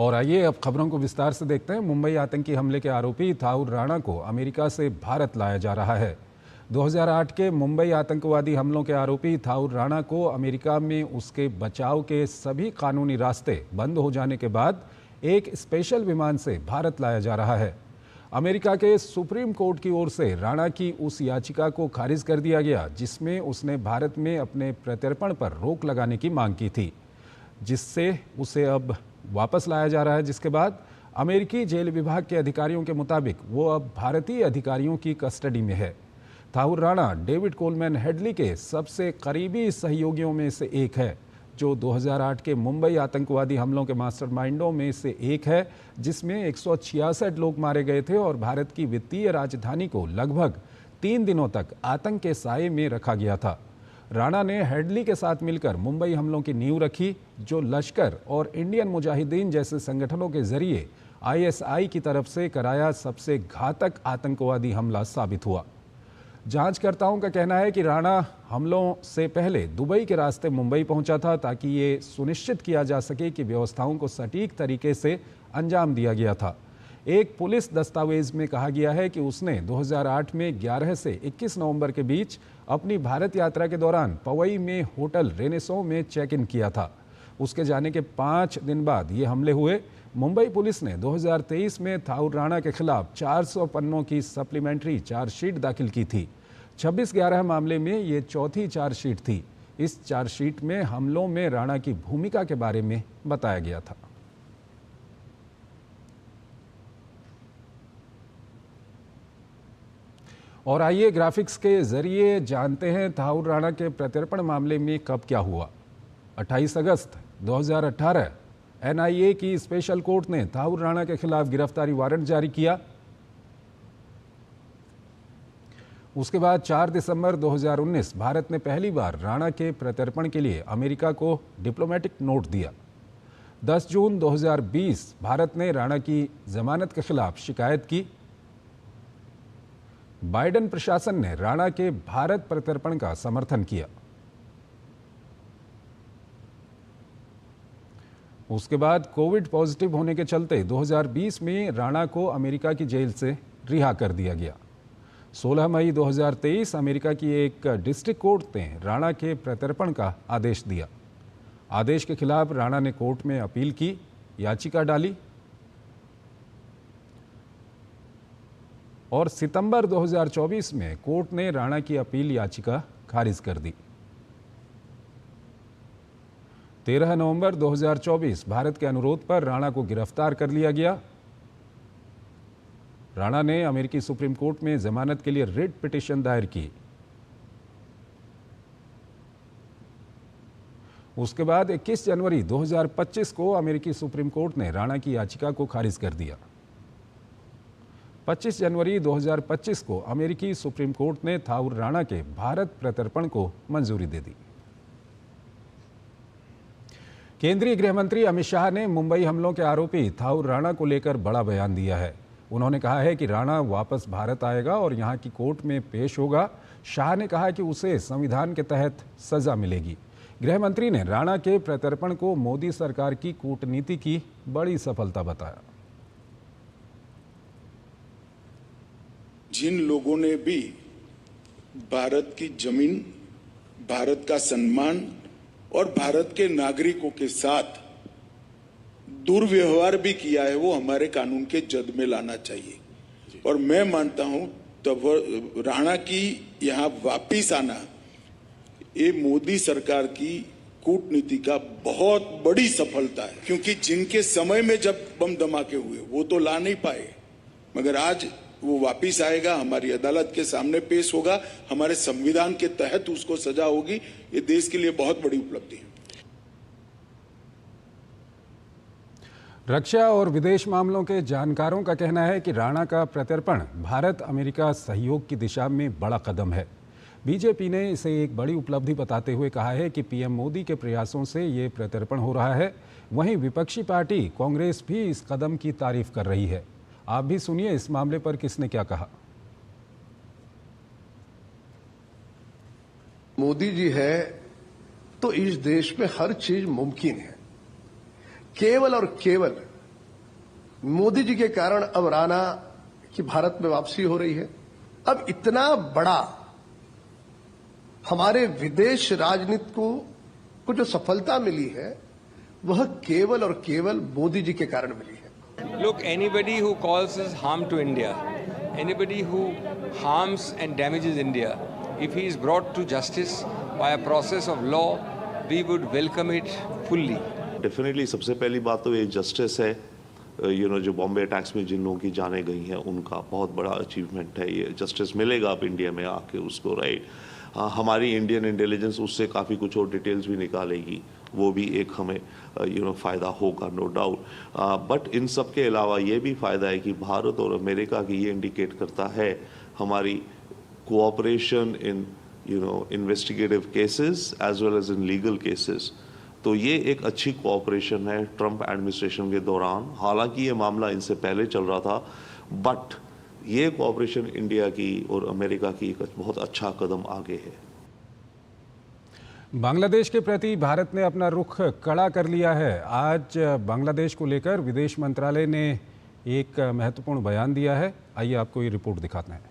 और आइए अब खबरों को विस्तार से देखते हैं। मुंबई आतंकी हमले के आरोपी थाउर राणा को अमेरिका से भारत लाया जा रहा है। 2008 के मुंबई आतंकवादी हमलों के आरोपी थाउर राणा को अमेरिका में उसके बचाव के सभी कानूनी रास्ते बंद हो जाने के बाद एक स्पेशल विमान से भारत लाया जा रहा है। अमेरिका के सुप्रीम कोर्ट की ओर से राणा की उस याचिका को खारिज कर दिया गया जिसमें उसने भारत में अपने प्रत्यर्पण पर रोक लगाने की मांग की थी, जिससे उसे अब वापस लाया जा रहा है। जिसके बाद अमेरिकी जेल विभाग के अधिकारियों के मुताबिक वो अब भारतीय अधिकारियों की कस्टडी में है। थाउर राणा डेविड कोलमैन हेडली के सबसे करीबी सहयोगियों में से एक है, जो 2008 के मुंबई आतंकवादी हमलों के मास्टरमाइंडों में से एक है, जिसमें 166 लोग मारे गए थे और भारत की वित्तीय राजधानी को लगभग 3 दिनों तक आतंक के साए में रखा गया था। राणा ने हेडली के साथ मिलकर मुंबई हमलों की नींव रखी, जो लश्कर और इंडियन मुजाहिदीन जैसे संगठनों के जरिए आईएसआई की तरफ से कराया सबसे घातक आतंकवादी हमला साबित हुआ। जांचकर्ताओं का कहना है कि राणा हमलों से पहले दुबई के रास्ते मुंबई पहुंचा था ताकि ये सुनिश्चित किया जा सके कि व्यवस्थाओं को सटीक तरीके से अंजाम दिया गया था। एक पुलिस दस्तावेज में कहा गया है कि उसने 2008 में 11 से 21 नवंबर के बीच अपनी भारत यात्रा के दौरान पवई में होटल रेनेसो में चेक इन किया था। उसके जाने के 5 दिन बाद ये हमले हुए। मुंबई पुलिस ने 2023 में थाउर राणा के खिलाफ 400 पन्नों की सप्लीमेंट्री चार्जशीट दाखिल की थी। 26/11 मामले में ये चौथी चार्जशीट थी। इस चार्जशीट में हमलों में राणा की भूमिका के बारे में बताया गया था। और आइए ग्राफिक्स के जरिए जानते हैं थाउर राणा के प्रत्यर्पण मामले में कब क्या हुआ। 28 अगस्त 2018 एनआईए की स्पेशल कोर्ट ने थाउर राणा के खिलाफ गिरफ्तारी वारंट जारी किया। उसके बाद 4 दिसंबर 2019 भारत ने पहली बार राणा के प्रत्यर्पण के लिए अमेरिका को डिप्लोमेटिक नोट दिया। 10 जून 2020 भारत ने राणा की जमानत के खिलाफ शिकायत की। बाइडेन प्रशासन ने राणा के भारत प्रत्यर्पण का समर्थन किया। उसके बाद कोविड पॉजिटिव होने के चलते 2020 में राणा को अमेरिका की जेल से रिहा कर दिया गया। 16 मई 2023 अमेरिका की एक डिस्ट्रिक्ट कोर्ट ने राणा के प्रत्यर्पण का आदेश दिया। आदेश के खिलाफ राणा ने कोर्ट में अपील की, याचिका डाली और सितंबर 2024 में कोर्ट ने राणा की अपील याचिका खारिज कर दी। 13 नवंबर 2024 भारत के अनुरोध पर राणा को गिरफ्तार कर लिया गया। राणा ने अमेरिकी सुप्रीम कोर्ट में जमानत के लिए रिट पिटीशन दायर की। उसके बाद 21 जनवरी 2025 को अमेरिकी सुप्रीम कोर्ट ने राणा की याचिका को खारिज कर दिया। 25 जनवरी 2025 को अमेरिकी सुप्रीम कोर्ट ने थाउर राणा के भारत प्रत्यर्पण को मंजूरी दे दी। केंद्रीय गृह मंत्री अमित शाह ने मुंबई हमलों के आरोपी थाउर राणा को लेकर बड़ा बयान दिया है। उन्होंने कहा है कि राणा वापस भारत आएगा और यहां की कोर्ट में पेश होगा। शाह ने कहा कि उसे संविधान के तहत सजा मिलेगी। गृह मंत्री ने राणा के प्रत्यर्पण को मोदी सरकार की कूटनीति की बड़ी सफलता बताया। जिन लोगों ने भी भारत की जमीन, भारत का सम्मान और भारत के नागरिकों के साथ दुर्व्यवहार भी किया है, वो हमारे कानून के जद में लाना चाहिए। और मैं मानता हूं तब राणा की यहां वापिस आना ये मोदी सरकार की कूटनीति का बहुत बड़ी सफलता है, क्योंकि जिनके समय में जब बम धमाके हुए वो तो ला नहीं पाए, मगर आज वो वापिस आएगा, हमारी अदालत के सामने पेश होगा, हमारे संविधान के तहत उसको सजा होगी। ये देश के लिए बहुत बड़ी उपलब्धि है। रक्षा और विदेश मामलों के जानकारों का कहना है कि राणा का प्रत्यर्पण भारत अमेरिका सहयोग की दिशा में बड़ा कदम है। बीजेपी ने इसे एक बड़ी उपलब्धि बताते हुए कहा है कि पीएम मोदी के प्रयासों से ये प्रत्यर्पण हो रहा है। वहीं विपक्षी पार्टी कांग्रेस भी इस कदम की तारीफ कर रही है। आप भी सुनिए इस मामले पर किसने क्या कहा। मोदी जी है तो इस देश में हर चीज मुमकिन है। केवल और केवल मोदी जी के कारण अब राणा की भारत में वापसी हो रही है। अब इतना बड़ा हमारे विदेश राजनीति को जो सफलता मिली है वह केवल और केवल मोदी जी के कारण मिली है। Look, anybody who causes harm to India, anybody who harms and damages India, if he is brought to justice by a process of law, we would welcome it fully. Definitely सबसे पहली बात तो ये जस्टिस है, जो Bombay attacks में जिन लोगों की जानें गई हैं उनका बहुत बड़ा अचीवमेंट है। ये जस्टिस मिलेगा अब इंडिया में आके उसको, राइट। हमारी इंडियन इंटेलिजेंस उससे काफ़ी कुछ और डिटेल्स भी निकालेगी, वो भी एक हमें फ़ायदा होगा, नो डाउट। बट इन सब के अलावा ये भी फ़ायदा है कि भारत और अमेरिका की ये इंडिकेट करता है हमारी cooperation in investigative cases as well as in legal cases. तो ये एक अच्छी कोऑपरेशन है ट्रंप एडमिनिस्ट्रेशन के दौरान। हालांकि ये मामला इनसे पहले चल रहा था, बट ये कोऑपरेशन इंडिया की और अमेरिका की एक बहुत अच्छा कदम आगे है। बांग्लादेश के प्रति भारत ने अपना रुख कड़ा कर लिया है। आज बांग्लादेश को लेकर विदेश मंत्रालय ने एक महत्वपूर्ण बयान दिया है। आइए आपको ये रिपोर्ट दिखाते हैं।